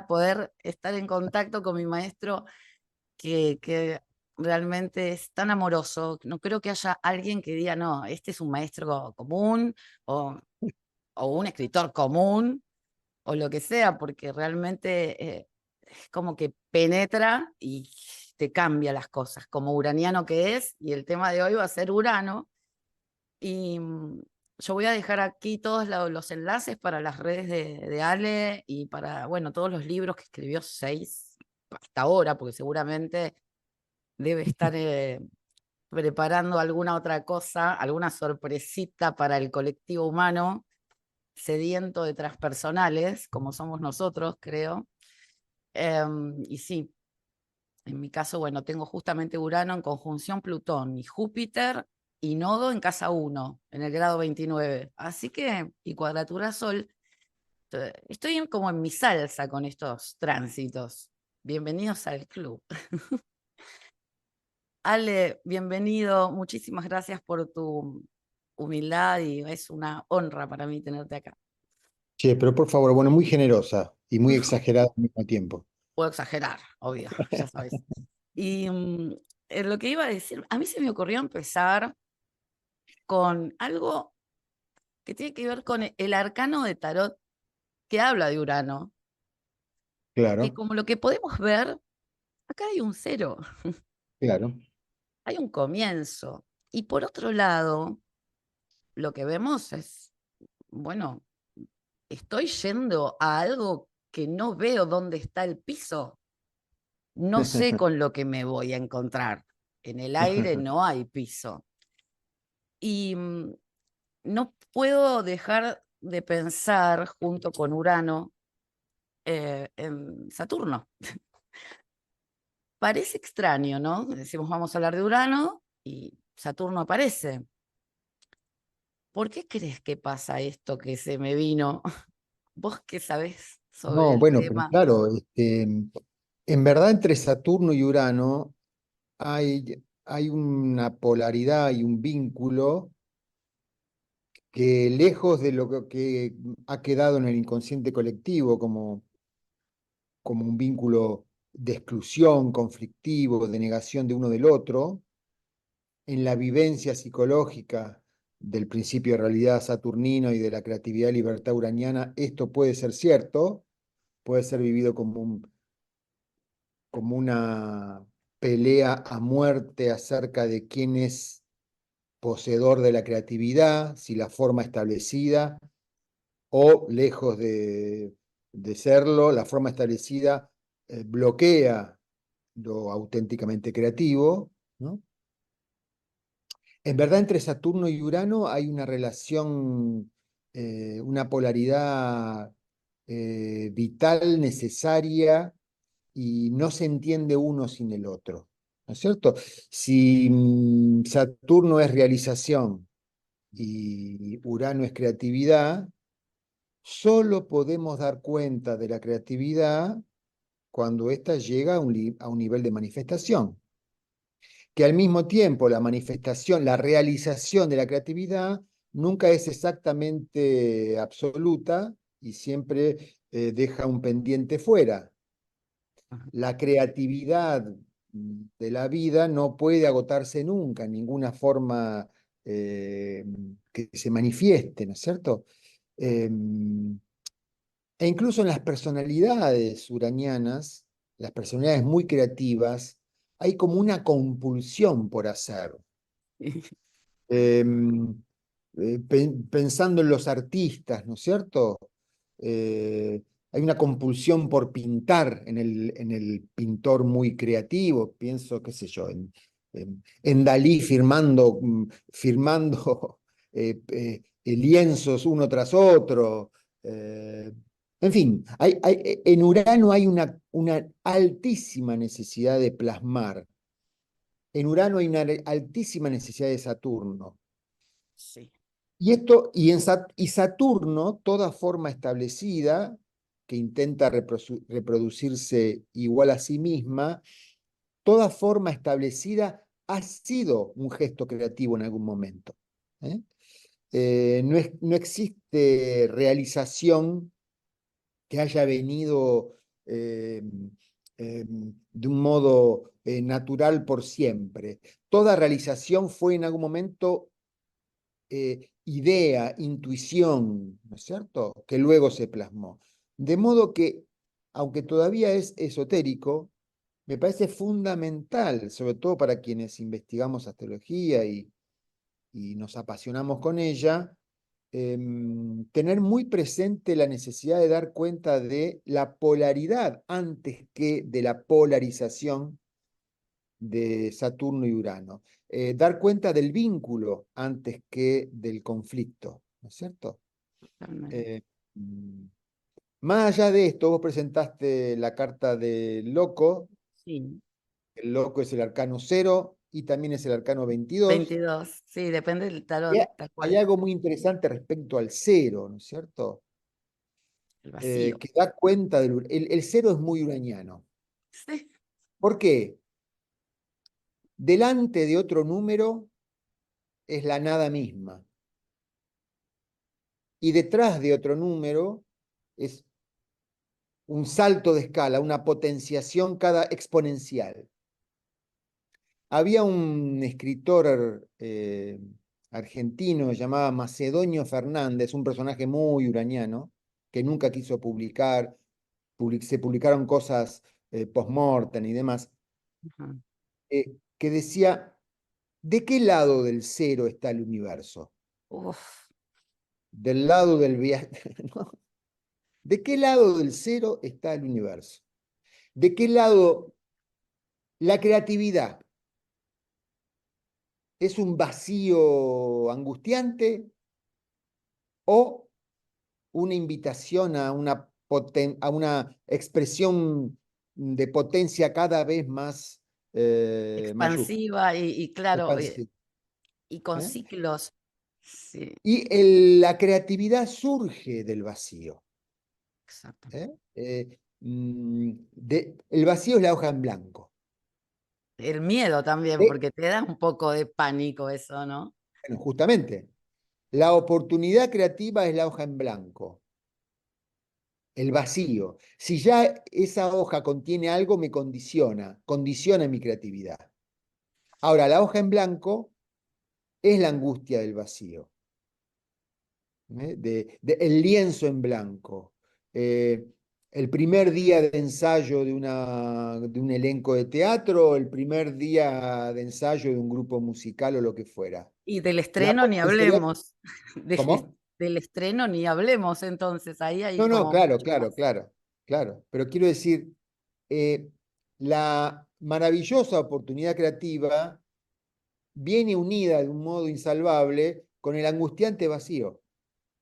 poder estar en contacto con mi maestro que realmente es tan amoroso. No creo que haya alguien que diga, no, este es un maestro común o, o un escritor común o lo que sea, porque realmente es como que penetra y te cambia las cosas, como uraniano que es, y el tema de hoy va a ser Urano. Y yo voy a dejar aquí todos los enlaces para las redes de Ale y para, bueno, todos los libros que escribió, 6 hasta ahora, porque seguramente debe estar preparando alguna otra cosa, alguna sorpresita para el colectivo humano sediento de transpersonales, como somos nosotros, creo. Y sí, en mi caso, bueno, tengo justamente Urano en conjunción Plutón y Júpiter y Nodo en casa 1, en el grado 29. Así que, y cuadratura Sol, estoy como en mi salsa con estos tránsitos. Bienvenidos al club. Ale, bienvenido. Muchísimas gracias por tu humildad y es una honra para mí tenerte acá. Che, pero por favor, bueno, muy generosa y muy exagerada al mismo tiempo. Puedo exagerar, obvio, ya sabes. Y lo que iba a decir, a mí se me ocurrió empezar con algo que tiene que ver con el arcano de tarot que habla de Urano, que Claro, como lo que podemos ver, acá hay un cero, claro. hay un comienzo. Y por otro lado, lo que vemos es, bueno, estoy yendo a algo que no veo dónde está el piso, no sé con lo que me voy a encontrar. En el aire no hay piso. Y no puedo dejar de pensar junto con Urano en Saturno. Parece extraño, ¿no? Decimos vamos a hablar de Urano y Saturno aparece. ¿Por qué crees que pasa esto que se me vino? ¿Vos qué sabés sobre No, el bueno, pero tema? claro, en verdad entre Saturno y Urano hay una polaridad y un vínculo que lejos de lo que ha quedado en el inconsciente colectivo como un vínculo de exclusión, conflictivo, de negación de uno del otro, en la vivencia psicológica del principio de realidad saturnino y de la creatividad y libertad uraniana, esto puede ser cierto, puede ser vivido como una pelea a muerte acerca de quién es poseedor de la creatividad, si la forma establecida o lejos de serlo, la forma establecida bloquea lo auténticamente creativo, ¿no? En verdad, entre Saturno y Urano hay una relación, una polaridad vital, necesaria, y no se entiende uno sin el otro, ¿no es cierto? Si Saturno es realización y Urano es creatividad, solo podemos dar cuenta de la creatividad cuando ésta llega a un nivel de manifestación, que al mismo tiempo la manifestación, la realización de la creatividad nunca es exactamente absoluta y siempre deja un pendiente fuera. La creatividad de la vida no puede agotarse nunca en ninguna forma que se manifieste, ¿no es cierto? Eh, e incluso en las personalidades uranianas, las personalidades muy creativas, hay como una compulsión por hacer. Eh, Pensando en los artistas, ¿no es cierto? Hay una compulsión por pintar en el pintor muy creativo, pienso, qué sé yo, en Dalí firmando lienzos uno tras otro. eh, en fin, en Urano hay una altísima necesidad de plasmar. En Urano hay una altísima necesidad de Saturno. Sí. Y Saturno, toda forma establecida que intenta reproducirse igual a sí misma, toda forma establecida ha sido un gesto creativo en algún momento. ¿Eh? No existe realización que haya venido de un modo natural por siempre. Toda realización fue en algún momento idea, intuición, ¿no es cierto? Que luego se plasmó. De modo que, aunque todavía es esotérico, me parece fundamental, sobre todo para quienes investigamos astrología y nos apasionamos con ella, tener muy presente la necesidad de dar cuenta de la polaridad antes que de la polarización de Saturno y Urano. Dar cuenta del vínculo antes que del conflicto, ¿no es cierto? Totalmente. Eh, mm, Más allá de esto, vos presentaste la carta del loco. Sí, El loco es el arcano 0 y también es el arcano 22. 22, sí, depende del Y tarot, tal hay cual, algo muy interesante respecto al 0, ¿no es cierto? el vacío. Que da cuenta el 0 es muy uraniano. Sí, ¿Por qué? Delante de otro número es la nada misma. Y detrás de otro número es un salto de escala, una potenciación cada exponencial. Había un escritor argentino llamado Macedonio Fernández, un personaje muy uraniano, que nunca quiso publicar, se publicaron cosas post-mortem y demás, ajá. que decía, ¿de qué lado del 0 está el universo? Uf, Del lado del viaje. ¿No? ¿De qué lado del 0 está el universo? ¿De qué lado la creatividad? ¿Es un vacío angustiante o una invitación a una expresión de potencia cada vez más mayúscula? expansiva y claro, y con ¿Eh? ciclos. Sí, Y la creatividad surge del vacío. exacto. ¿Eh? El vacío es la hoja en blanco. El miedo también, ¿Eh? porque te da un poco de pánico eso, ¿no? Bueno, justamente, la oportunidad creativa es la hoja en blanco, el vacío. Si ya esa hoja contiene algo, me condiciona mi creatividad. Ahora, la hoja en blanco es la angustia del vacío, el lienzo en blanco, eh, el primer día de ensayo de un elenco de teatro, el primer día de ensayo de un grupo musical o lo que fuera. Y del La estreno ni potencialidad, hablemos. ¿cómo? Del estreno ni hablemos, entonces, ahí hay No, no, como claro, mucho claro, más. claro, claro. Pero quiero decir, eh, la maravillosa oportunidad creativa viene unida de un modo insalvable con el angustiante vacío.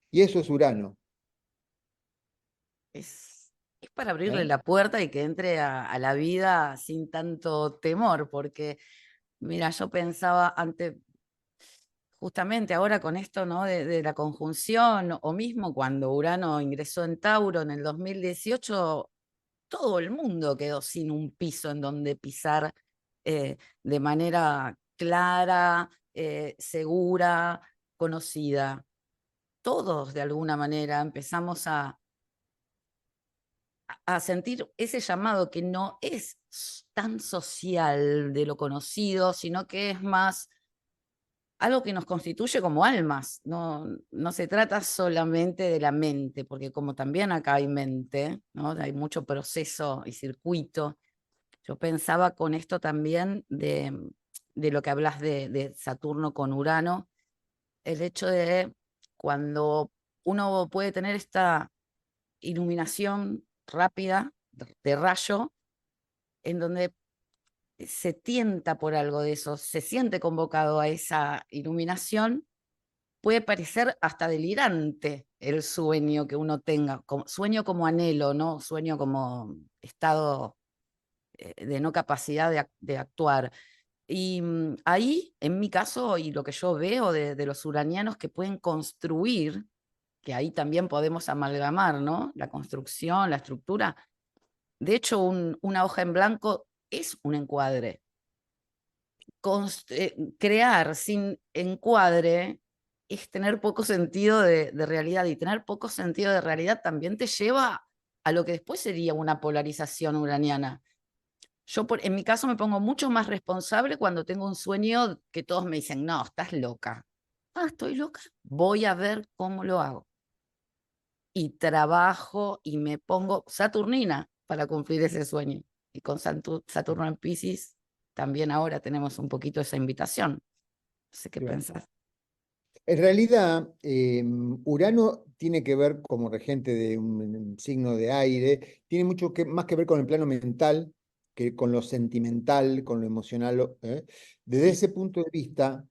Y eso es Urano. Es para abrirle ¿Eh? la puerta y que entre a la vida sin tanto temor, porque, mira, yo pensaba antes, justamente ahora con esto, ¿no? De la conjunción, o mismo cuando Urano ingresó en Tauro en el 2018, todo el mundo quedó sin un piso en donde pisar de manera clara, segura, conocida. Todos de alguna manera empezamos a sentir ese llamado que no es tan social de lo conocido, sino que es más algo que nos constituye como almas. No, no se trata solamente de la mente, porque como también acá hay mente, ¿no? Hay mucho proceso y circuito. Yo pensaba con esto también de lo que hablas de Saturno con Urano, el hecho de cuando uno puede tener esta iluminación rápida de rayo, en donde se tienta por algo de eso, se siente convocado a esa iluminación, puede parecer hasta delirante el sueño que uno tenga, como, sueño como anhelo, ¿no? Sueño como estado de no capacidad de actuar. Y ahí, en mi caso, y lo que yo veo de los uranianos que pueden construir, que ahí también podemos amalgamar, ¿no? La construcción, la estructura. De hecho, una hoja en blanco es un encuadre. Crear sin encuadre es tener poco sentido de realidad, y tener poco sentido de realidad también te lleva a lo que después sería una polarización uraniana. Yo en mi caso me pongo mucho más responsable cuando tengo un sueño que todos me dicen, no, estás loca. Ah, estoy loca, voy a ver cómo lo hago. Y trabajo y me pongo saturnina para cumplir ese sueño. Y con Saturno en Piscis también ahora tenemos un poquito esa invitación. No sé qué Claro. pensás. En realidad, Urano tiene que ver como regente de un signo de aire, tiene mucho más que ver con el plano mental que con lo sentimental, con lo emocional. Desde Sí. ese punto de vista,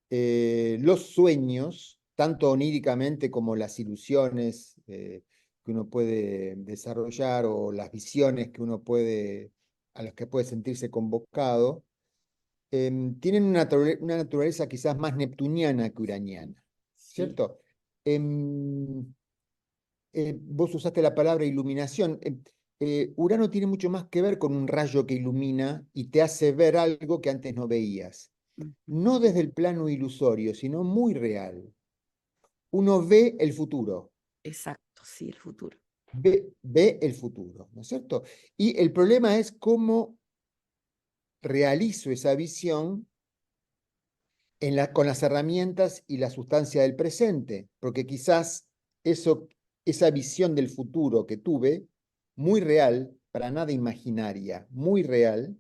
los sueños, tanto oníricamente como las ilusiones que uno puede desarrollar o las visiones que uno puede, a las que puede sentirse convocado, tienen una naturaleza quizás más neptuniana que uraniana, Sí. ¿cierto? Em, Vos usaste la palabra iluminación. Urano tiene mucho más que ver con un rayo que ilumina y te hace ver algo que antes no veías. Ujú. No desde el plano ilusorio, sino muy real. Uno ve el futuro, Exacto, sí, el futuro. ve el futuro, ¿no es cierto? Y el problema es cómo realizo esa visión con las herramientas y la sustancia del presente, porque quizás esa visión del futuro que tuve, muy real, para nada imaginaria, muy real,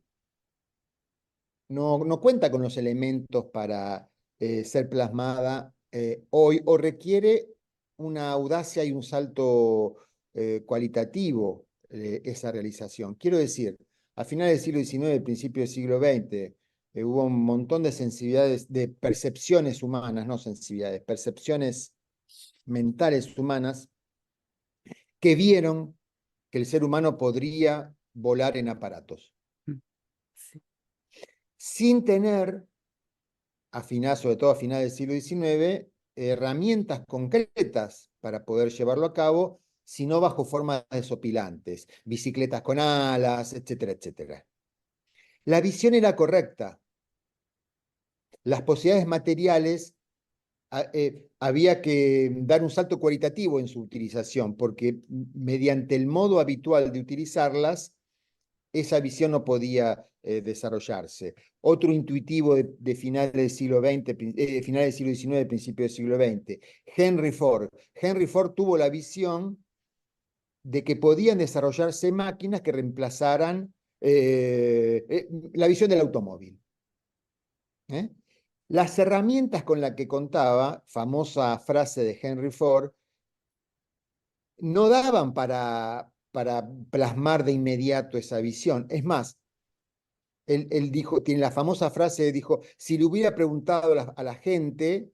no cuenta con los elementos para ser plasmada hoy o requiere una audacia y un salto cualitativo esa realización. Quiero decir, a finales del siglo XIX, principio del siglo XX, hubo un montón de sensibilidades, de percepciones humanas, no sensibilidades, percepciones mentales humanas que vieron que el ser humano podría volar en aparatos, Mm. Sí. sin tener sobre todo a finales del siglo XIX, herramientas concretas para poder llevarlo a cabo, sino bajo forma de sopilantes, bicicletas con alas, etcétera, etcétera. La visión era correcta. Las posibilidades materiales había que dar un salto cualitativo en su utilización, porque mediante el modo habitual de utilizarlas, esa visión no podía desarrollarse. Otro intuitivo de finales del siglo XX, finales del siglo XIX, principio del siglo XX, Henry Ford. Henry Ford tuvo la visión de que podían desarrollarse máquinas que reemplazaran la visión del automóvil. ¿eh? Las herramientas con las que contaba, famosa frase de Henry Ford, no daban para plasmar de inmediato esa visión. Es más, él dijo, tiene la famosa frase, dijo, si le hubiera preguntado a la gente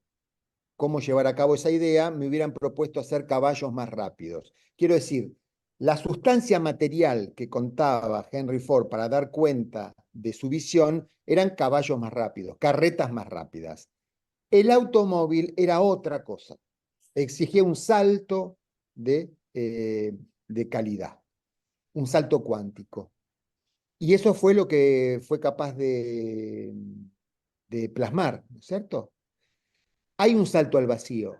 cómo llevar a cabo esa idea, me hubieran propuesto hacer caballos más rápidos. Quiero decir, la sustancia material que contaba Henry Ford para dar cuenta de su visión eran caballos más rápidos, carretas más rápidas. El automóvil era otra cosa, exigía un salto de calidad, un salto cuántico. Y eso fue lo que fue capaz de plasmar, ¿no es cierto? Hay un salto al vacío,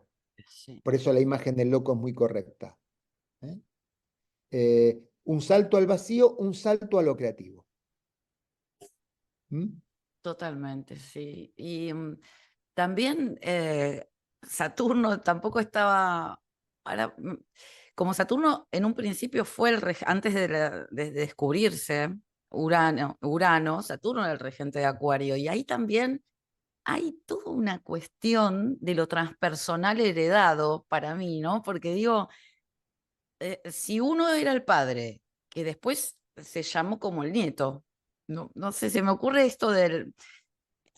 Sí. por eso la imagen del loco es muy correcta. ¿eh? Un salto al vacío, un salto a lo creativo. ¿Mm? Totalmente, sí. Y también Saturno tampoco estaba, ahora, como Saturno en un principio fue antes de descubrirse Urano, Saturno era el regente de Acuario, y ahí también hay toda una cuestión de lo transpersonal heredado para mí, ¿no? Porque digo, si uno era el padre, que después se llamó como el nieto, no sé, se me ocurre esto del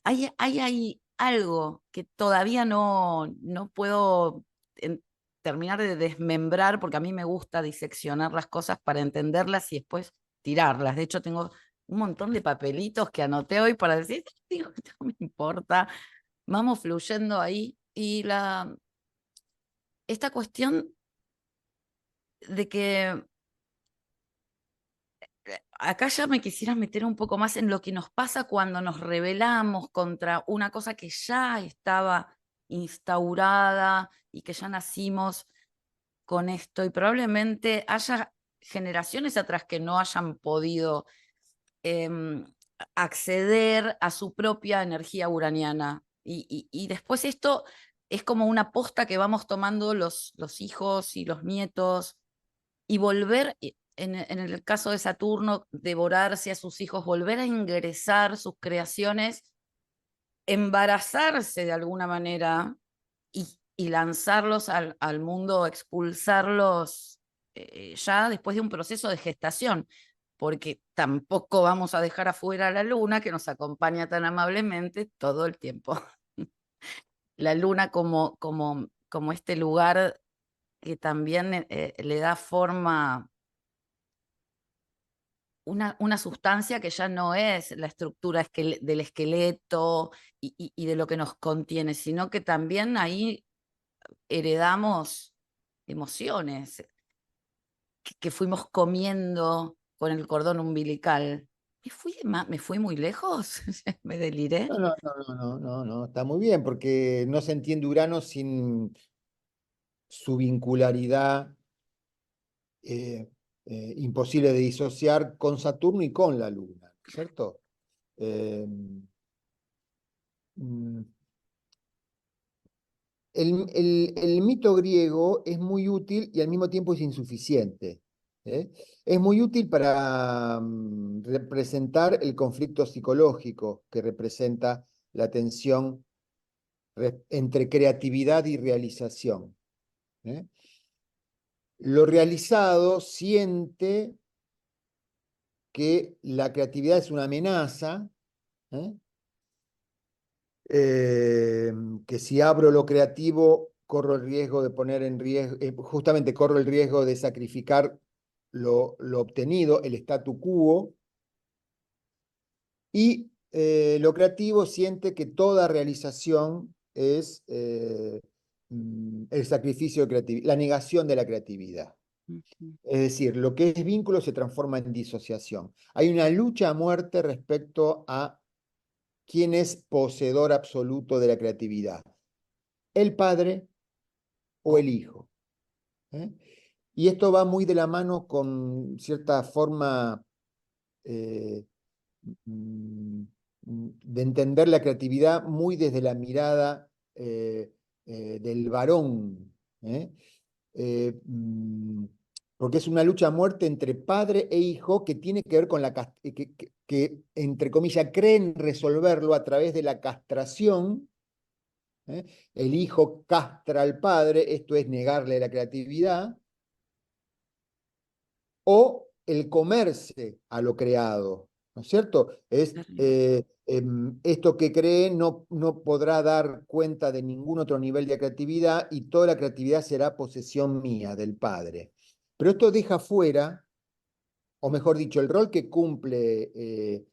hay algo que todavía no puedo terminar de desmembrar, porque a mí me gusta diseccionar las cosas para entenderlas y después tirarlas. De hecho, tengo un montón de papelitos que anoté hoy para decir, digo, no me importa, vamos fluyendo ahí. Y esta cuestión de que acá ya me quisiera meter un poco más en lo que nos pasa cuando nos rebelamos contra una cosa que ya estaba instaurada y que ya nacimos con esto y probablemente haya generaciones atrás que no hayan podido acceder a su propia energía uraniana. Y después esto es como una posta que vamos tomando los hijos y los nietos y volver, en el caso de Saturno, devorarse a sus hijos, volver a ingresar sus creaciones, embarazarse de alguna manera y lanzarlos al mundo, expulsarlos ya después de un proceso de gestación, porque tampoco vamos a dejar afuera a la luna que nos acompaña tan amablemente todo el tiempo. La luna como este lugar que también le da forma, una sustancia que ya no es la estructura del esqueleto y de lo que nos contiene, sino que también ahí heredamos emociones que fuimos comiendo con el cordón umbilical. ¿Me fui muy lejos? ¿Me deliré? No, no, no, no, no, no, no, está muy bien, porque no se entiende Urano sin su vincularidad imposible de disociar con Saturno y con la Luna, ¿cierto? Eh, mm, el mito griego es muy útil y al mismo tiempo es insuficiente. ¿Eh? Es muy útil para representar el conflicto psicológico que representa la tensión entre creatividad y realización. ¿Eh? Lo realizado siente que la creatividad es una amenaza, ¿eh? Que si abro lo creativo, corro el riesgo de poner en riesgo, justamente corro el riesgo de sacrificar lo obtenido, el statu quo, y lo creativo siente que toda realización es el sacrificio de creatividad, la negación de la creatividad. Ujú. Es decir, lo que es vínculo se transforma en disociación. Hay una lucha a muerte respecto a quién es poseedor absoluto de la creatividad, el padre o Oh, el hijo. ¿Eh? Y esto va muy de la mano con cierta forma eh, mm, de entender la creatividad muy desde la mirada del varón. ¿Eh? Eh, mm, Porque es una lucha a muerte entre padre e hijo que tiene que ver con que, entre comillas, creen resolverlo a través de la castración. ¿Eh? El hijo castra al padre, esto es negarle la creatividad, o el comerse a lo creado, ¿no es cierto? Es terrible. esto que cree no podrá dar cuenta de ningún otro nivel de creatividad y toda la creatividad será posesión mía, del padre. Pero esto deja fuera, o mejor dicho, el rol que cumple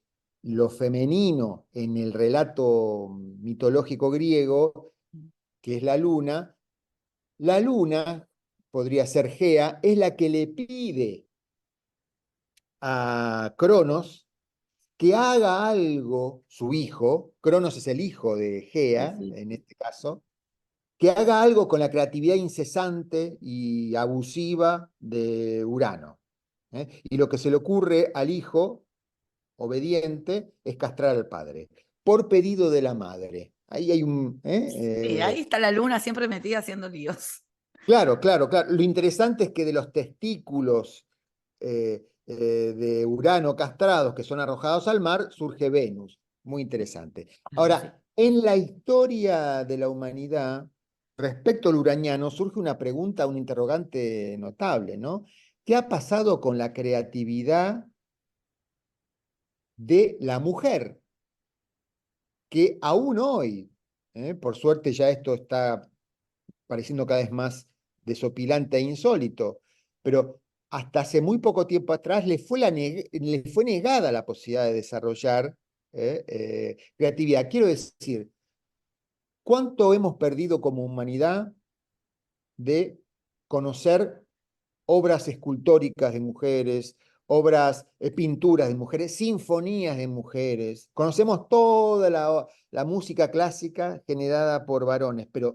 lo femenino en el relato mitológico griego, que es la luna, podría ser Gea, es la que le pide a Cronos que haga algo, su hijo, Cronos es el hijo de Sí, Gea, sí. en este caso, que haga algo con la creatividad incesante y abusiva de Urano. ¿Eh? Y lo que se le ocurre al hijo, obediente, es castrar al padre, por pedido de la madre. Ahí hay un... Sí, ahí está la luna siempre metida haciendo líos. Claro, claro, claro. Lo interesante es que de los testículos de Urano castrados que son arrojados al mar, surge Venus. Muy interesante. Claro, sí. Ahora, en la historia de la humanidad, respecto al uraniano, surge una pregunta, un interrogante notable, ¿no? ¿Qué ha pasado con la creatividad de la mujer? Que aún hoy, por suerte ya esto está pareciendo cada vez más desopilante e insólito, pero hasta hace muy poco tiempo atrás le fue negada la posibilidad de desarrollar creatividad. Quiero decir, ¿cuánto hemos perdido como humanidad de conocer obras escultóricas de mujeres, obras, pinturas de mujeres, sinfonías de mujeres? Conocemos toda la música clásica generada por varones, pero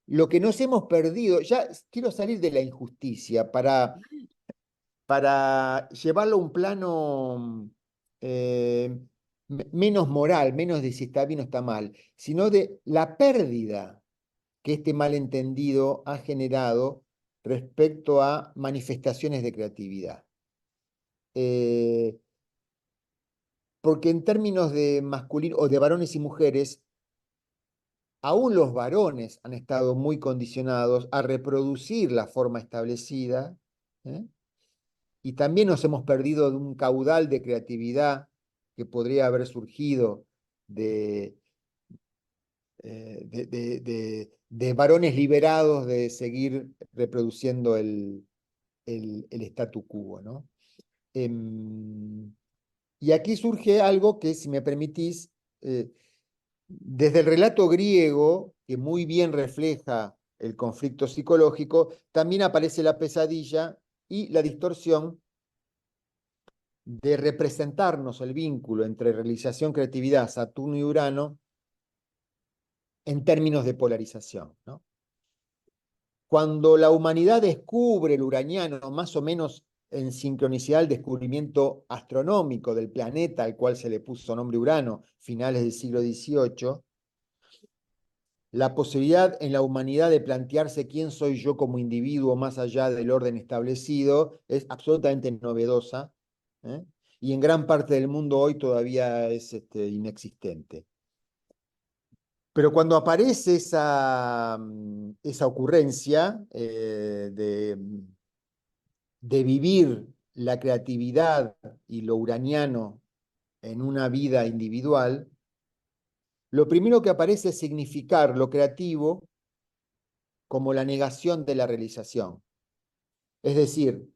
lo que nos hemos perdido, ya quiero salir de la injusticia para llevarlo a un plano menos moral, menos de si está bien o está mal, sino de la pérdida que este malentendido ha generado respecto a manifestaciones de creatividad. Eh, Porque en términos de masculino o de varones y mujeres, aún los varones han estado muy condicionados a reproducir la forma establecida, ¿eh? Y también nos hemos perdido de un caudal de creatividad que podría haber surgido de, de varones liberados de seguir reproduciendo el statu quo, ¿no? Y aquí surge algo que, si me permitís, desde el relato griego, que muy bien refleja el conflicto psicológico, también aparece la pesadilla y la distorsión de representarnos el vínculo entre realización, creatividad, Saturno y Urano en términos de polarización, ¿no? Cuando la humanidad descubre el uraniano, más o menos en sincronicidad al descubrimiento astronómico del planeta al cual se le puso nombre Urano, finales del siglo XVIII, la posibilidad en la humanidad de plantearse quién soy yo como individuo más allá del orden establecido es absolutamente novedosa, ¿eh? Y en gran parte del mundo hoy todavía es inexistente. Pero cuando aparece esa ocurrencia de vivir la creatividad y lo uraniano en una vida individual, lo primero que aparece es significar lo creativo como la negación de la realización. Es decir,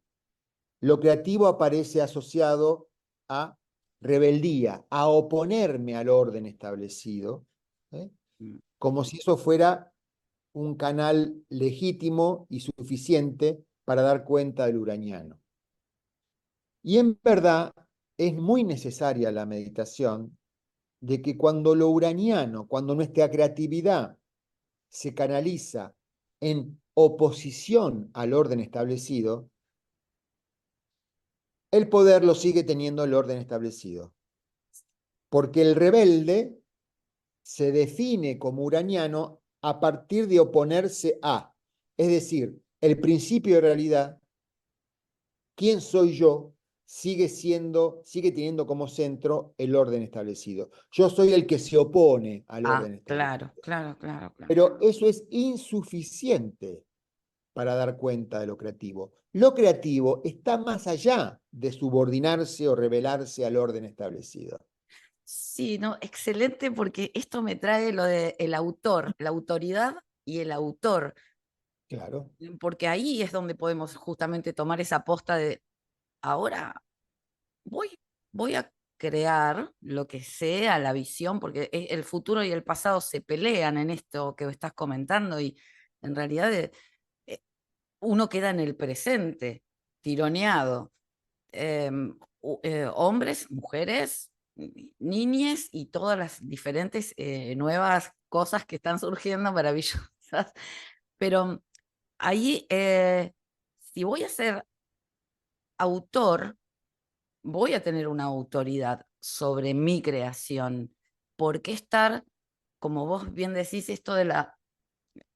lo creativo aparece asociado a rebeldía, a oponerme al orden establecido, ¿eh? Mm. Como si eso fuera un canal legítimo y suficiente para dar cuenta del uraniano. Y en verdad es muy necesaria la meditación de que cuando lo uraniano, cuando nuestra creatividad se canaliza en oposición al orden establecido, el poder lo sigue teniendo el orden establecido. Porque el rebelde se define como uraniano a partir de oponerse a, es decir, el principio de realidad, quién soy yo, sigue teniendo como centro el orden establecido. Yo soy el que se opone al Ah, orden establecido. claro, claro, claro, claro. Pero eso es insuficiente para dar cuenta de lo creativo. Lo creativo está más allá de subordinarse o rebelarse al orden establecido. Sí, no, excelente porque esto me trae lo de el autor, la autoridad y el autor, Claro. porque ahí es donde podemos justamente tomar esa posta de ahora voy, voy a crear lo que sea la visión, porque el futuro y el pasado se pelean en esto que estás comentando y en realidad eh, uno queda en el presente, tironeado. Hombres, mujeres, niñes y todas las diferentes nuevas cosas que están surgiendo maravillosas. Pero ahí, si voy a ser autor, voy a tener una autoridad sobre mi creación. ¿Por qué estar, como vos bien decís, esto de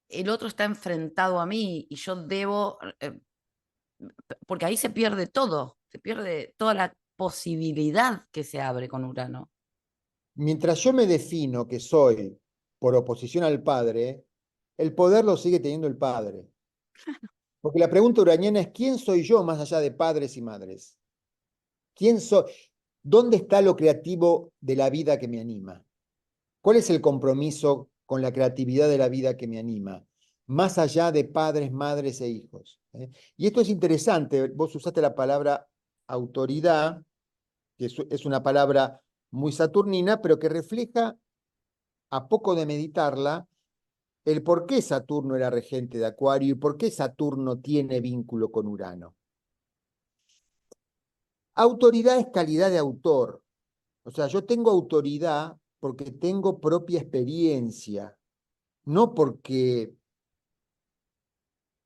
el otro está enfrentado a mí y yo debo, porque ahí se pierde toda la posibilidad que se abre con Urano. Mientras yo me defino que soy por oposición al padre, el poder lo sigue teniendo el padre. Porque la pregunta uraniana es, ¿quién soy yo más allá de padres y madres? ¿Quién soy? ¿Dónde está lo creativo de la vida que me anima? ¿Cuál es el compromiso con la creatividad de la vida que me anima? Más allá de padres, madres e hijos, ¿eh? Y esto es interesante. Vos usaste la palabra autoridad, que es una palabra muy saturnina, pero que refleja, a poco de meditarla, el por qué Saturno era regente de Acuario y por qué Saturno tiene vínculo con Urano. Autoridad es calidad de autor. O sea, yo tengo autoridad porque tengo propia experiencia, no porque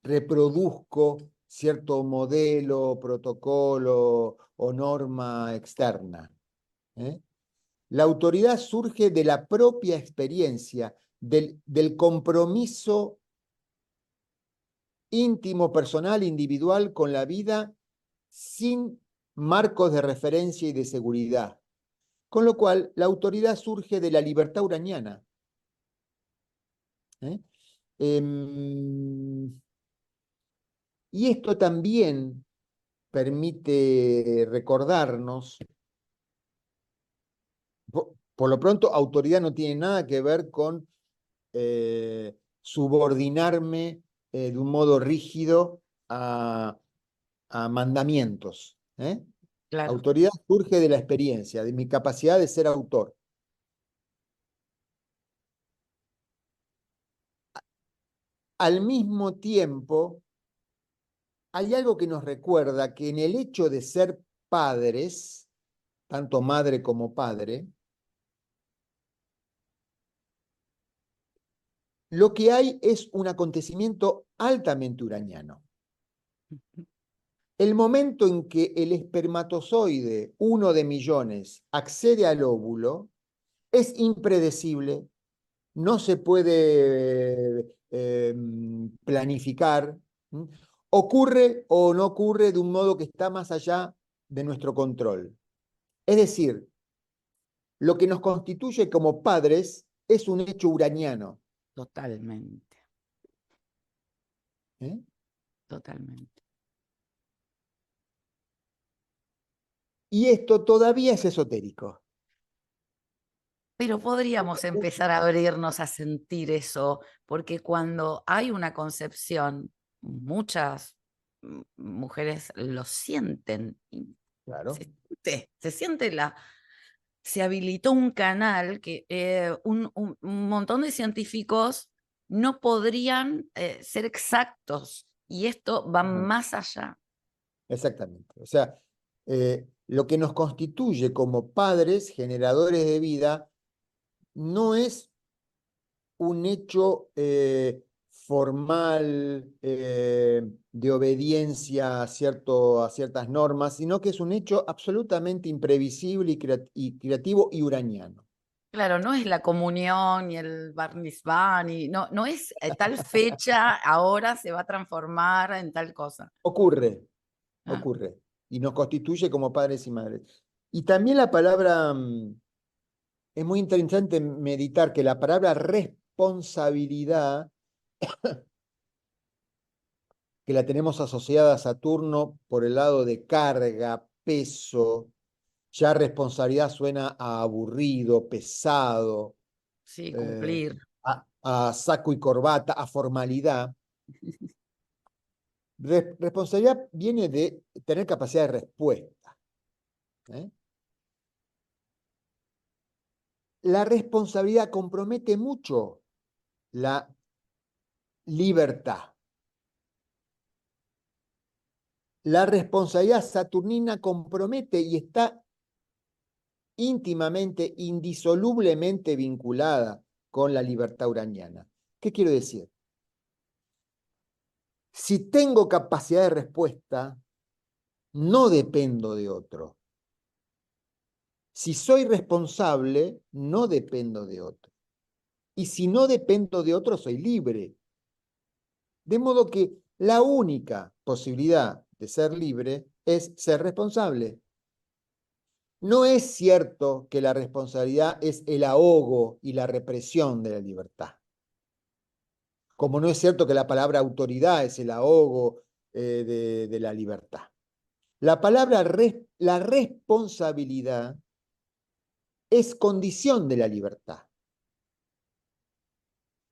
reproduzco cierto modelo, protocolo o norma externa. La autoridad surge de la propia experiencia, del compromiso íntimo, personal, individual con la vida, sin marcos de referencia y de seguridad. Con lo cual, la autoridad surge de la libertad uraniana. Y esto también permite recordarnos, por lo pronto, autoridad no tiene nada que ver con subordinarme de un modo rígido a mandamientos. Claro, Autoridad surge de la experiencia, de mi capacidad de ser autor. Al mismo tiempo, hay algo que nos recuerda que en el hecho de ser padres, tanto madre como padre, lo que hay es un acontecimiento altamente uraniano. El momento en que el espermatozoide, uno de millones, accede al óvulo, es impredecible, no se puede planificar, ocurre o no ocurre de un modo que está más allá de nuestro control. Es decir, lo que nos constituye como padres es un hecho uraniano. totalmente, ¿Eh? totalmente. Y esto todavía es esotérico. Pero podríamos empezar a abrirnos a sentir eso, porque cuando hay una concepción, muchas mujeres lo sienten. Y Claro, se siente se habilitó un canal que un montón de científicos no podrían ser exactos, y esto va más allá. exactamente. O sea, lo que nos constituye como padres, generadores de vida, no es un hecho formal de obediencia a ciertas normas, sino que es un hecho absolutamente imprevisible y creativo y uraniano. Claro, no es la comunión ni el bar mitzvah, no, no es tal fecha, ahora se va a transformar en tal cosa. Ocurre, Ah, ocurre, y nos constituye como padres y madres. Y también la palabra, es muy interesante meditar que la palabra responsabilidad, que la tenemos asociada a Saturno por el lado de carga, peso, ya responsabilidad suena a aburrido, pesado, sí, eh, cumplir. a saco y corbata, a formalidad. Responsabilidad viene de tener capacidad de respuesta. ¿Eh? La responsabilidad compromete mucho la libertad. La responsabilidad saturnina compromete y está íntimamente, indisolublemente vinculada con la libertad uraniana. ¿Qué quiero decir? Si tengo capacidad de respuesta, no dependo de otro. Si soy responsable, no dependo de otro. Y si no dependo de otro, soy libre. De modo que la única posibilidad de ser libre es ser responsable. No es cierto que la responsabilidad es el ahogo y la represión de la libertad. Como no es cierto que la palabra autoridad es el ahogo de la libertad. La responsabilidad es condición de la libertad.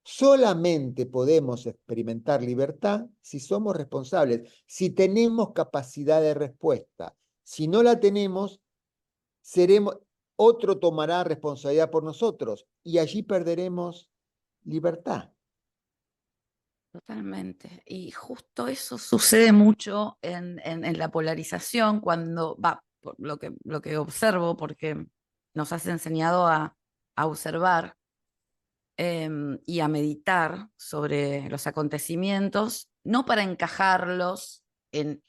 Solamente podemos experimentar libertad si somos responsables, si tenemos capacidad de respuesta. Si no la tenemos, otro tomará responsabilidad por nosotros y allí perderemos libertad. Totalmente. Y justo eso sucede mucho en la polarización cuando va, por lo que observo, porque nos has enseñado a observar y a meditar sobre los acontecimientos no para encajarlos en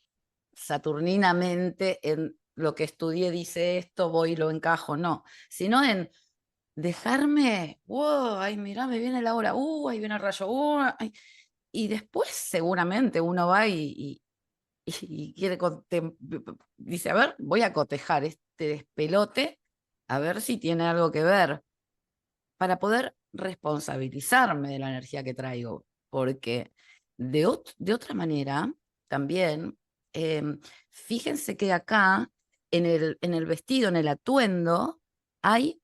saturninamente en lo que estudié dice esto, voy y lo encajo, no, sino en dejarme, wow, ay, mirá, me viene la hora, ahí viene el rayo, ay. Y después seguramente uno va y quiere, dice, a ver, voy a cotejar este despelote, a ver si tiene algo que ver, para poder responsabilizarme de la energía que traigo, porque de otra manera, también, fíjense que acá, en el vestido, en el atuendo, hay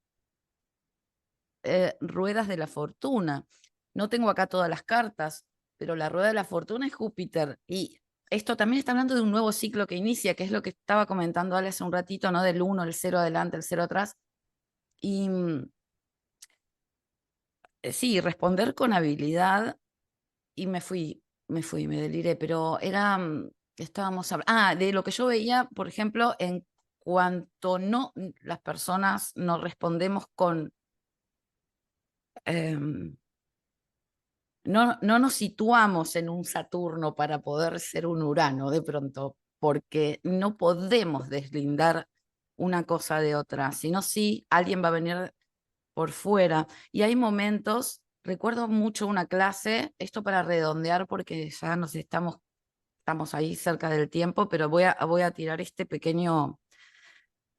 ruedas de la fortuna. No tengo acá todas las cartas, pero la rueda de la fortuna es Júpiter. Y esto también está hablando de un nuevo ciclo que inicia, que es lo que estaba comentando Ale hace un ratito, ¿no? Del 1, el 0 adelante, el 0 atrás. Y sí, responder con habilidad. Y me deliré, pero era, estábamos hablando, de lo que yo veía, por ejemplo, en cuanto no, las personas no respondemos con, em, no nos situamos en un Saturno para poder ser un Urano de pronto, porque no podemos deslindar una cosa de otra, sino sí alguien va a venir por fuera. Y hay momentos, recuerdo mucho una clase, esto para redondear porque ya estamos ahí cerca del tiempo, pero voy a tirar este pequeño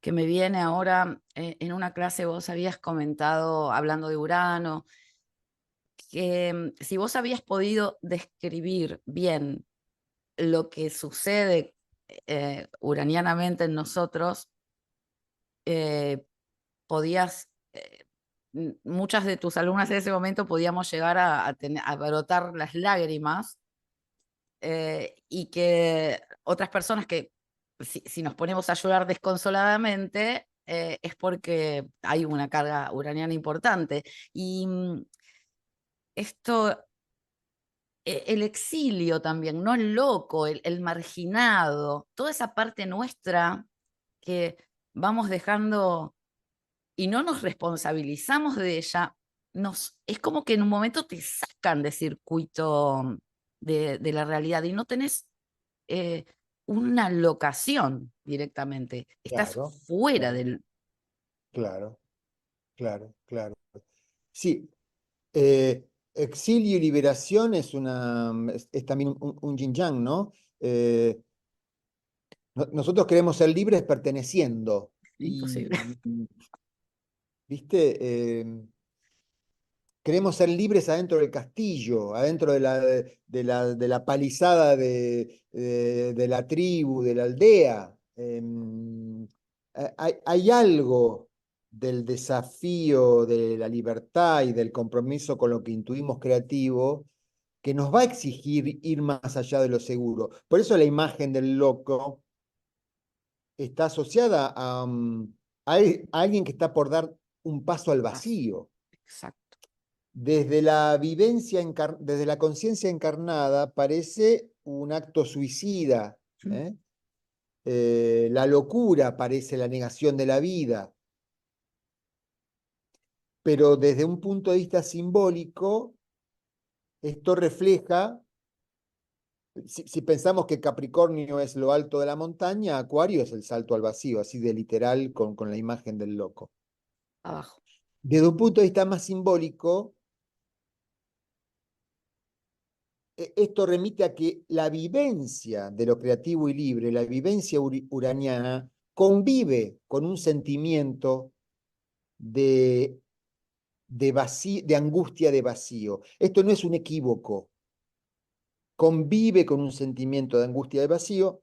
que me viene ahora. En una clase vos habías comentado, hablando de Urano, que si vos habías podido describir bien lo que sucede uranianamente en nosotros, eh, podías, muchas de tus alumnas en ese momento podíamos llegar a brotar las lágrimas, y que otras personas que si nos ponemos a llorar desconsoladamente, es porque hay una carga uraniana importante. Y esto, el exilio también, no el loco, el marginado, toda esa parte nuestra que vamos dejando y no nos responsabilizamos de ella, es como que en un momento te sacan de circuito de la realidad y no tenés eh, una locación directamente, estás Claro, fuera claro, del... claro, claro, claro. Sí, exilio y liberación es también un yin yang, ¿no? Nosotros queremos ser libres perteneciendo Imposible. y, ¿viste? Queremos ser libres adentro del castillo, adentro de la palizada de la tribu, de la aldea. Hay algo del desafío de la libertad y del compromiso con lo que intuimos creativo que nos va a exigir ir más allá de lo seguro. Por eso la imagen del loco está asociada a alguien que está por dar un paso al vacío. Exacto. Desde la vivencia, desde la conciencia encarnada, parece un acto suicida. ¿Eh? La locura parece la negación de la vida, pero desde un punto de vista simbólico, esto refleja, si pensamos que Capricornio es lo alto de la montaña, Acuario es el salto al vacío, así de literal con la imagen del loco. Abajo. Desde un punto de vista más simbólico, esto remite a que la vivencia de lo creativo y libre, la vivencia uraniana, convive con un sentimiento de, de angustia de vacío. Esto no es un equívoco, convive con un sentimiento de angustia de vacío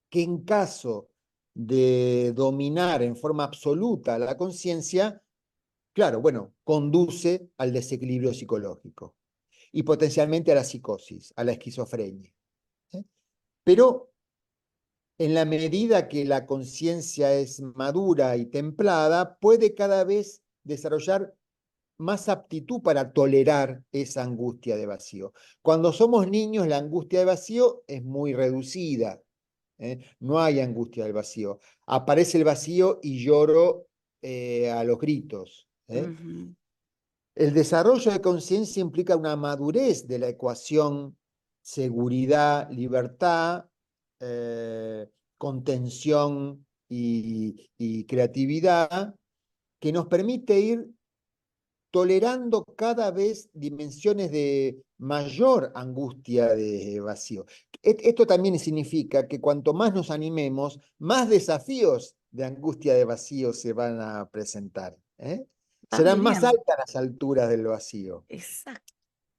que en caso de dominar en forma absoluta la conciencia, claro, bueno, conduce al desequilibrio psicológico y potencialmente a la psicosis, a la esquizofrenia. ¿Eh? Pero en la medida que la conciencia es madura y templada, puede cada vez desarrollar más aptitud para tolerar esa angustia de vacío. Cuando somos niños, la angustia de vacío es muy reducida. No hay angustia del vacío. Aparece el vacío y lloro a los gritos. Ujú. El desarrollo de conciencia implica una madurez de la ecuación seguridad, libertad, contención y creatividad, que nos permite ir tolerando cada vez dimensiones de mayor angustia de vacío. Esto también significa que cuanto más nos animemos, más desafíos de angustia de vacío se van a presentar, ¿eh? Está re Serán más bien. altas las alturas del vacío. Exacto.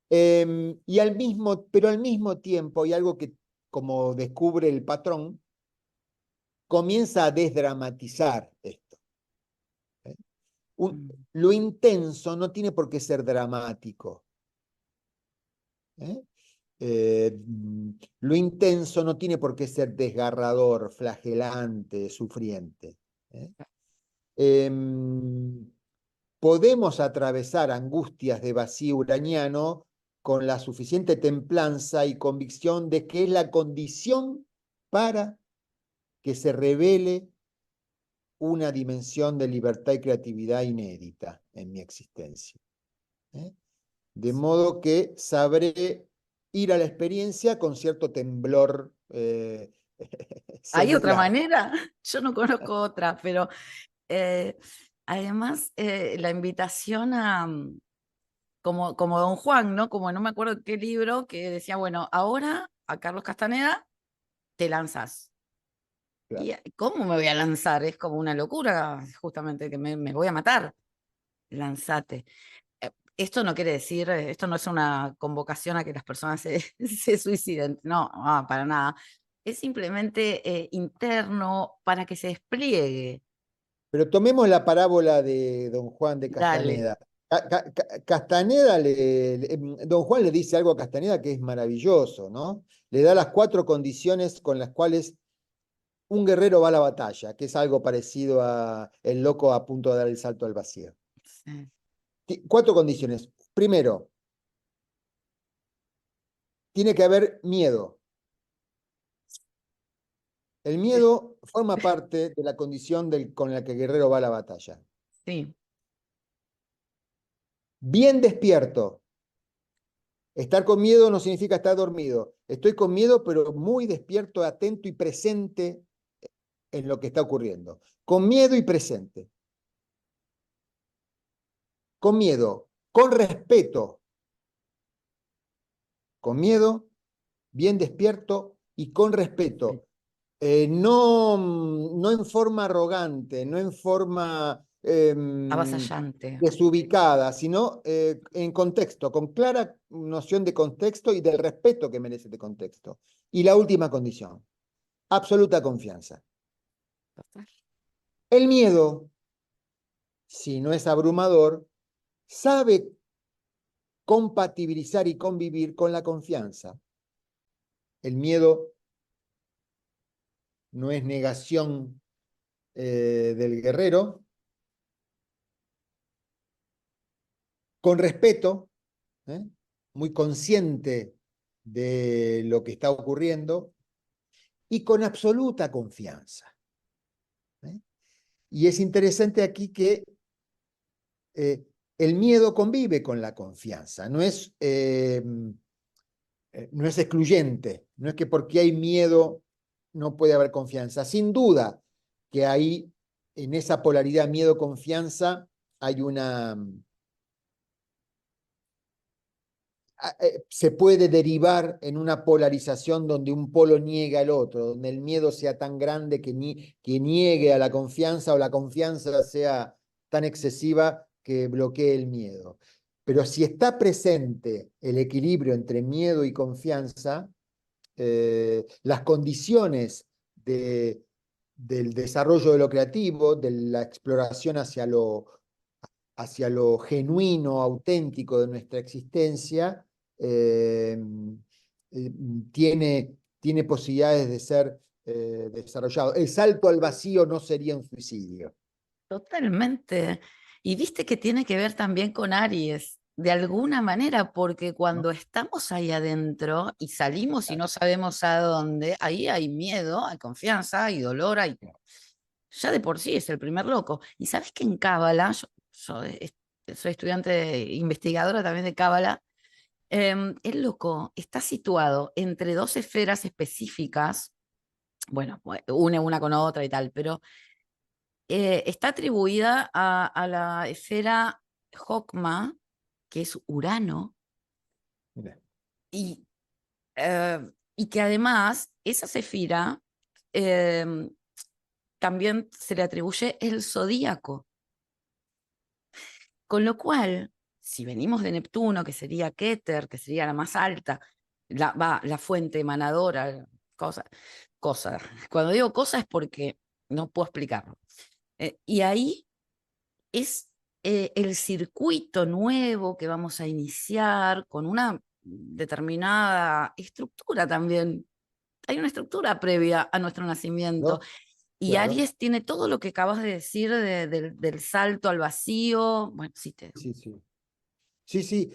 Pero al mismo tiempo hay algo que, como descubre el patrón, comienza a desdramatizar esto, ¿eh? Mm. Lo intenso no tiene por qué ser dramático, ¿eh? Lo intenso no tiene por qué ser desgarrador, flagelante, sufriente, ¿eh? Em, Podemos atravesar angustias de vacío uraniano con la suficiente templanza y convicción de que es la condición para que se revele una dimensión de libertad y creatividad inédita en mi existencia, ¿eh? De modo que sabré ir a la experiencia con cierto temblor ¿Hay otra celular. manera? Yo no conozco otra, pero eh, además la invitación a, como Don Juan, ¿no? Como no me acuerdo qué libro, que decía, bueno, ahora a Carlos Castaneda te lanzas. Claro. ¿Y cómo me voy a lanzar? Es como una locura, justamente, que me voy a matar. Lanzate. Esto no quiere decir, esto no es una convocación a que las personas se, se suiciden, no, para nada. Es simplemente interno para que se despliegue. Pero tomemos la parábola de don Juan de Dale. Castaneda. Castaneda, don Juan le dice algo a Castaneda que es maravilloso, ¿no? Le da las 4 condiciones con las cuales un guerrero va a la batalla, que es algo parecido a el loco a punto de dar el salto al vacío. Sí. 4 condiciones. Primero, tiene que haber miedo. El miedo forma parte de la condición con la que el guerrero va a la batalla. Sí, Bien despierto. Estar con miedo no significa estar dormido. Estoy con miedo, pero muy despierto, atento y presente en lo que está ocurriendo. Con miedo y presente. Con miedo, con respeto. Con miedo, bien despierto y con respeto. No en forma arrogante, no en forma avasallante. desubicada, sino en contexto, con clara noción de contexto y del respeto que merece este contexto. Y la última condición, absoluta confianza. Total. El miedo, si no es abrumador, sabe compatibilizar y convivir con la confianza. El miedo no es negación del guerrero, con respeto, ¿eh? Muy consciente de lo que está ocurriendo y con absoluta confianza, ¿eh? Y es interesante aquí que el miedo convive con la confianza, no es excluyente, no es que porque hay miedo no puede haber confianza. Sin duda que ahí, en esa polaridad miedo-confianza, hay se puede derivar en una polarización donde un polo niega al otro, donde el miedo sea tan grande que niegue a la confianza o la confianza sea tan excesiva que bloquee el miedo. Pero si está presente el equilibrio entre miedo y confianza, las condiciones del desarrollo de lo creativo, de la exploración hacia lo genuino, auténtico de nuestra existencia, eh, eh, tiene posibilidades de ser desarrollado. El salto al vacío no sería un suicidio. Totalmente. Y viste que tiene que ver también con Aries, de alguna manera, porque ¿No? cuando estamos ahí adentro y salimos y no sabemos a dónde, ahí hay miedo, hay confianza, hay dolor, hay... ya de por sí es el primer loco. Y sabes que en Cábala, yo soy estudiante investigadora también de Cábala, El loco está situado entre dos esferas específicas, bueno, une una con otra y tal, pero está atribuida a la esfera Jokma, que es Urano, Mira, y, eh, y que además esa sefira eh, también se le atribuye el zodíaco. Con lo cual, si venimos de Neptuno, que sería Keter, que sería la más alta, la fuente emanadora, cosa, cosa. Cuando digo cosa es porque no puedo explicarlo. Y ahí es el circuito nuevo que vamos a iniciar con una determinada estructura también. Hay una estructura previa a nuestro nacimiento. ¿no? Y Claro, Aries tiene todo lo que acabas de decir del salto al vacío. Bueno, sí, sí, sí. Sí, sí.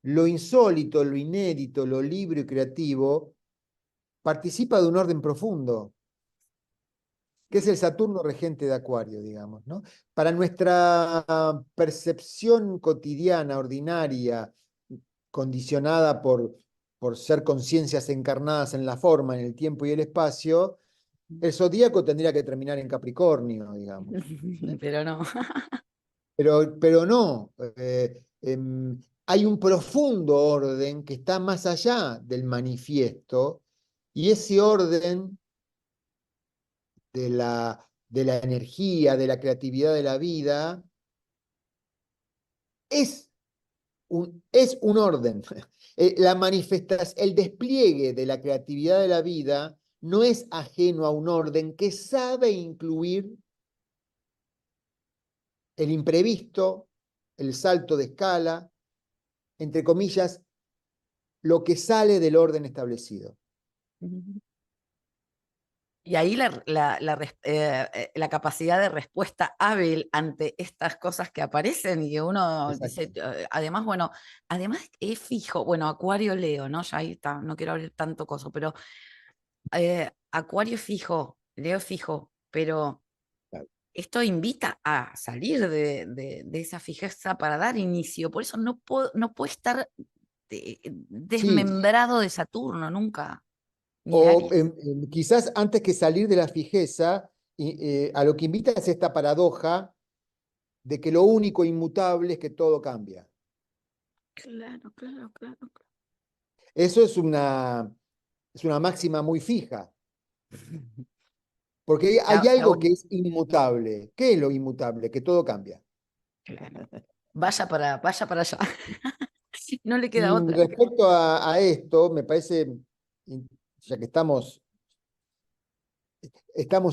Lo insólito, lo inédito, lo libre y creativo participa de un orden profundo, que es el Saturno regente de Acuario, digamos, ¿no? Para nuestra percepción cotidiana, ordinaria, condicionada por ser conciencias encarnadas en la forma, en el tiempo y el espacio, el zodíaco tendría que terminar en Capricornio, digamos. pero no. Pero no, hay un profundo orden que está más allá del manifiesto y ese orden de la energía, de la creatividad de la vida, es es un orden. El despliegue de la creatividad de la vida no es ajeno a un orden que sabe incluir el imprevisto, el salto de escala, entre comillas, lo que sale del orden establecido. Y ahí la capacidad de respuesta hábil ante estas cosas que aparecen y que uno dice, Exacto. además, bueno, además es fijo, bueno, Acuario Leo, ¿no? Ya ahí está, no quiero abrir tanto coso, pero Acuario fijo, Leo fijo, pero Claro. esto invita a salir de esa fijeza para dar inicio, por eso no puede estar Sí, desmembrado de Saturno nunca, ni de o Aries. quizás antes que salir de la fijeza, a lo que invita es esta paradoja de que lo único inmutable es que todo cambia. Claro, claro, claro. Eso es una máxima muy fija, porque hay La algo que es inmutable. ¿Qué es lo inmutable? Que todo cambia. claro. Vaya para allá. No le queda Y otra. respecto a esto, me parece, ya que estamos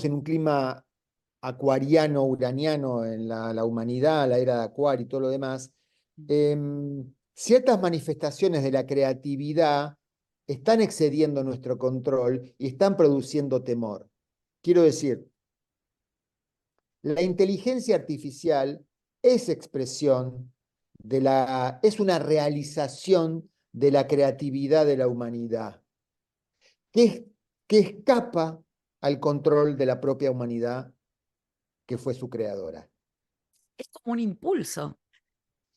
en un clima acuariano, uraniano en la humanidad, la era de Acuario y todo lo demás, ciertas manifestaciones de la creatividad están excediendo nuestro control y están produciendo temor. Quiero decir, la inteligencia artificial es expresión es una realización de la creatividad de la humanidad, que, que escapa al control de la propia humanidad que fue su creadora. Es como un impulso.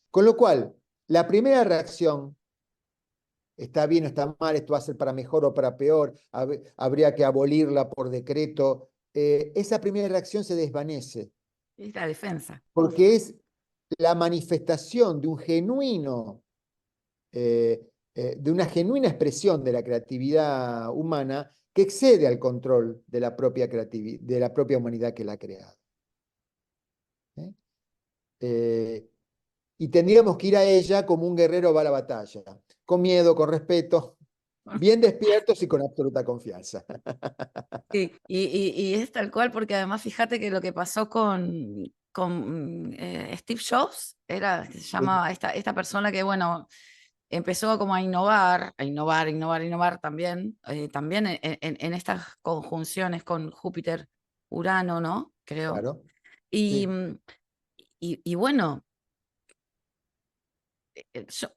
Con lo cual, la primera reacción, está bien o está mal, esto va a ser para mejor o para peor, habría que abolirla por decreto, esa primera reacción se desvanece, Es la defensa. porque es la manifestación de un genuino, de una genuina expresión de la creatividad humana que excede al control de de la propia humanidad que la ha creado. ¿Eh? Eh, y tendríamos que ir a ella como un guerrero va a la batalla, con miedo, con respeto, bien despiertos y con absoluta confianza. Sí, y es tal cual, porque además fíjate que lo que pasó con Steve Jobs era que se llamaba esta persona que, bueno, empezó como a innovar, innovar también, también en estas conjunciones con Júpiter, Urano, ¿no? Creo. Claro, Y, sí. y bueno, yo,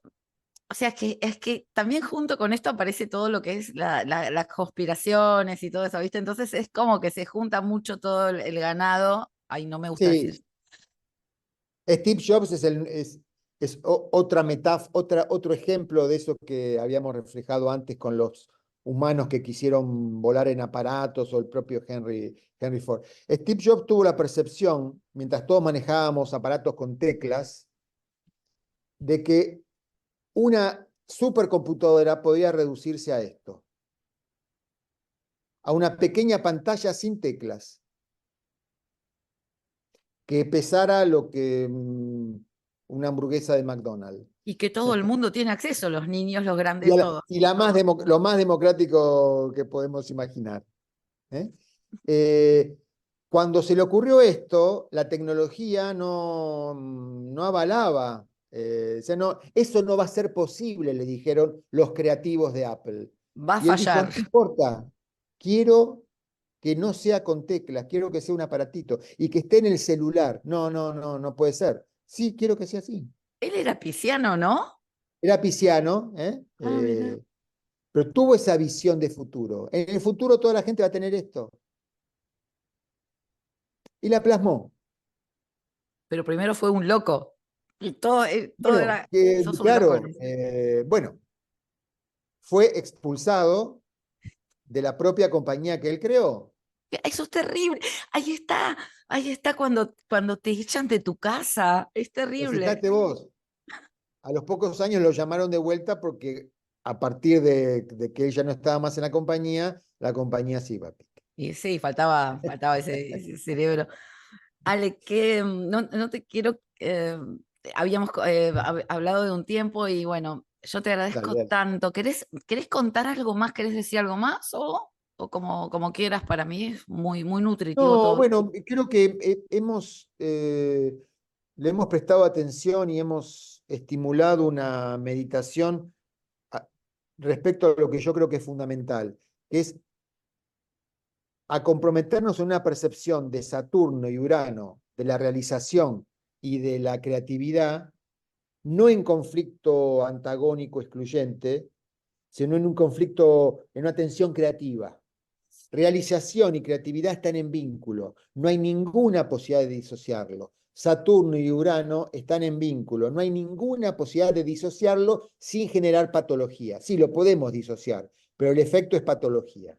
o sea, es que también junto con esto aparece todo lo que es las conspiraciones y todo eso, ¿viste? Entonces es como que se junta mucho todo el ganado. Ay, no me gusta decir. Sí, Steve Jobs Es otra metáfora, otro ejemplo de eso que habíamos reflejado antes con los humanos que quisieron volar en aparatos o el propio Henry Ford. Steve Jobs tuvo la percepción, mientras todos manejábamos aparatos con teclas, de que una supercomputadora podía reducirse a esto, a una pequeña pantalla sin teclas, que pesara lo que una hamburguesa de McDonald's. Y que todo el mundo tiene acceso, los niños, los Y, grandes, todos. lo más democrático que podemos imaginar. ¿Eh? Eh, Cuando se le ocurrió esto, la tecnología no avalaba. O sea, no, eso no va a ser posible, le dijeron los creativos de Apple. Va a Y él dijo, fallar. no importa, quiero que no sea con teclas, quiero que sea un aparatito y que esté en el celular. No, no, no, no puede ser. Sí, quiero que sea así. Él era pisciano, ¿no? Era pisciano, ¿eh? Ah, mira. Pero tuvo esa visión de futuro. En el futuro toda la gente va a tener esto. Y la plasmó. Pero primero fue un loco. Y todo Bueno, era, sos un loco. claro, bueno, fue expulsado de la propia compañía que él creó. Eso es terrible. Ahí está cuando te echan de tu casa. Es Pero terrible. fíjate vos, a los pocos años lo llamaron de vuelta porque a partir de que él ya no estaba más en la compañía se iba a pique. Y sí, faltaba ese cerebro. Ale, que no te quiero. Habíamos hablado de un tiempo y bueno, yo te Dale, agradezco dale. tanto. ¿Querés contar algo más? ¿Querés decir algo más? O como quieras, para mí es muy nutritivo No, todo. bueno, creo que le hemos prestado atención y hemos estimulado una meditación a- respecto a lo que yo creo que es fundamental, que es a comprometernos en una percepción de Saturno y Urano, de la realización y de la creatividad, no en conflicto antagónico excluyente, sino en un conflicto, en una tensión creativa. Realización y creatividad están en vínculo, no hay ninguna posibilidad de disociarlo. Saturno y Urano están en vínculo, no hay ninguna posibilidad de disociarlo sin generar patología. Sí, lo podemos disociar, pero el efecto es patología.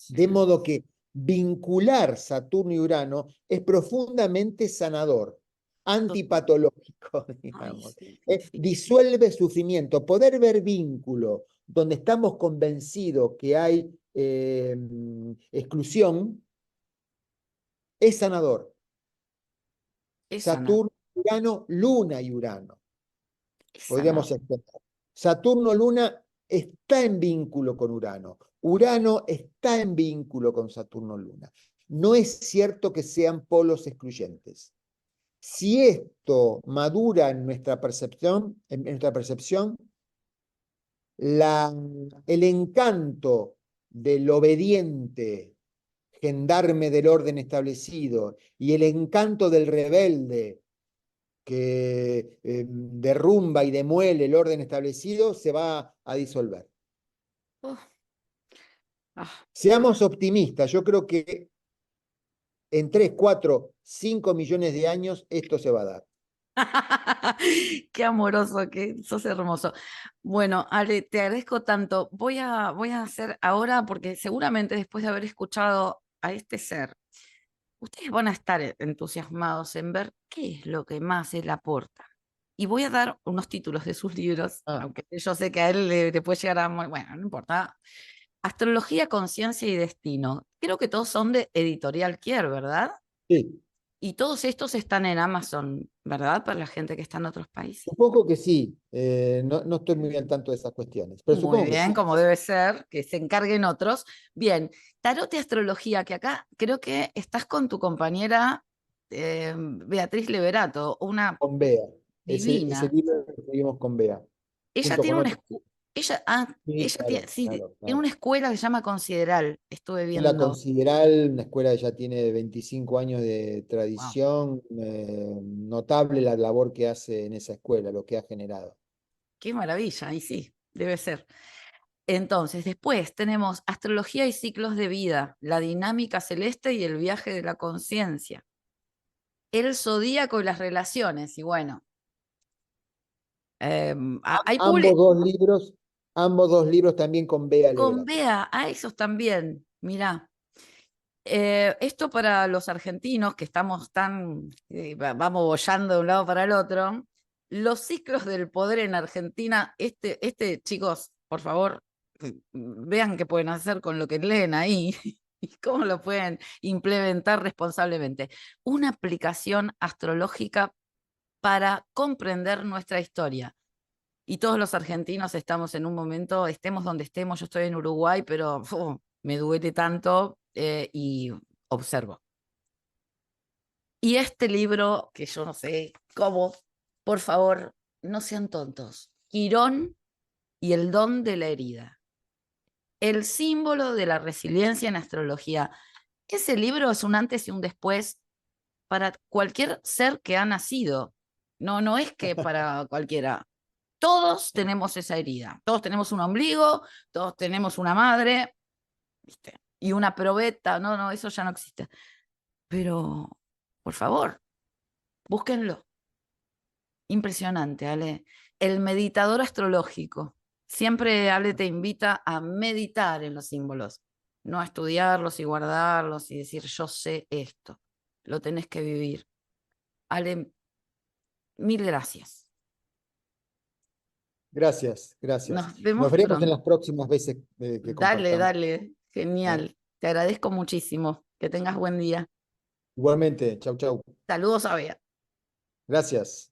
De modo que vincular Saturno y Urano es profundamente sanador, antipatológico, Ay, digamos. sí, sí, sí. Disuelve sufrimiento. Poder ver vínculo donde estamos convencidos que hay exclusión es sanador. Esa no. Saturno, Urano, Luna y Urano. Esa no. Podríamos explicar. Saturno-Luna está en vínculo con Urano. Urano está en vínculo con Saturno-Luna. No es cierto que sean polos excluyentes. Si esto madura en nuestra percepción, el encanto del obediente gendarme del orden establecido y el encanto del rebelde que derrumba y demuele el orden establecido se va a disolver. Oh, ah. Seamos optimistas, yo creo que en 3, 4, 5 millones de años esto se va a dar. Qué amoroso, que sos hermoso. Bueno, Ale, te agradezco tanto. Voy a hacer ahora, porque seguramente después de haber escuchado a este ser, ustedes van a estar entusiasmados en ver qué es lo que más él aporta. Y voy a dar unos títulos de sus libros, Ah, aunque yo sé que a él le puede llegar a... Bueno, no importa. Astrología, Conciencia y Destino. Creo que todos son de Editorial Kier, ¿verdad? sí, Y todos estos están en Amazon, ¿verdad? Para la gente que está en otros países. supongo que sí. No estoy muy al tanto de esas cuestiones, pero Muy supongo que bien, sí. como debe ser, que se encarguen otros. Bien, tarot y astrología, que acá creo que estás con tu compañera Beatriz Leverato, una Con Bea. Ese divina. libro lo escribimos con Bea, Ella junto tiene con una otros. escuela, Sí, ella tiene, claro, sí, claro, tiene claro. una escuela que se llama Consideral, estuve Es la viendo. Consideral, una escuela que ya tiene 25 años de Wow, tradición, notable la labor que hace en esa escuela, lo que ha generado. qué maravilla, y sí, debe ser. Entonces, después tenemos astrología y ciclos de vida, la dinámica celeste y el viaje de la conciencia, el zodíaco y las relaciones, y bueno, Hay Ambos dos libros también con Bea con Alegra. Bea, a esos también, mirá. Esto para los argentinos que estamos tan, vamos boyando de un lado para el otro, los ciclos del poder en Argentina, chicos, por favor, vean qué pueden hacer con lo que leen ahí y cómo lo pueden implementar responsablemente. Una aplicación astrológica para comprender nuestra historia. Y todos los argentinos estamos en un momento, estemos donde estemos, yo estoy en Uruguay, pero me duele tanto y observo. Y este libro, que yo no sé cómo, por favor, no sean tontos. Quirón y el don de la herida. El símbolo de la resiliencia en astrología. Ese libro es un antes y un después para cualquier ser que ha nacido. No, no es que para cualquiera. Todos tenemos esa herida. Todos tenemos un ombligo, todos tenemos una madre, ¿viste? Y una probeta. No, no, eso ya no existe. Pero, por favor, búsquenlo. Impresionante, Ale. El meditador astrológico. Siempre Ale te invita a meditar en los símbolos, no a estudiarlos y guardarlos y decir yo sé esto. Lo tenés que vivir. Ale, mil gracias. Gracias, gracias. Nos vemos Nos veremos en pronto. las próximas veces que Dale, compartamos. dale. ¿Eh? Genial. Te agradezco muchísimo. Que tengas buen día. Igualmente, chau, chau. Saludos a Bea. Gracias.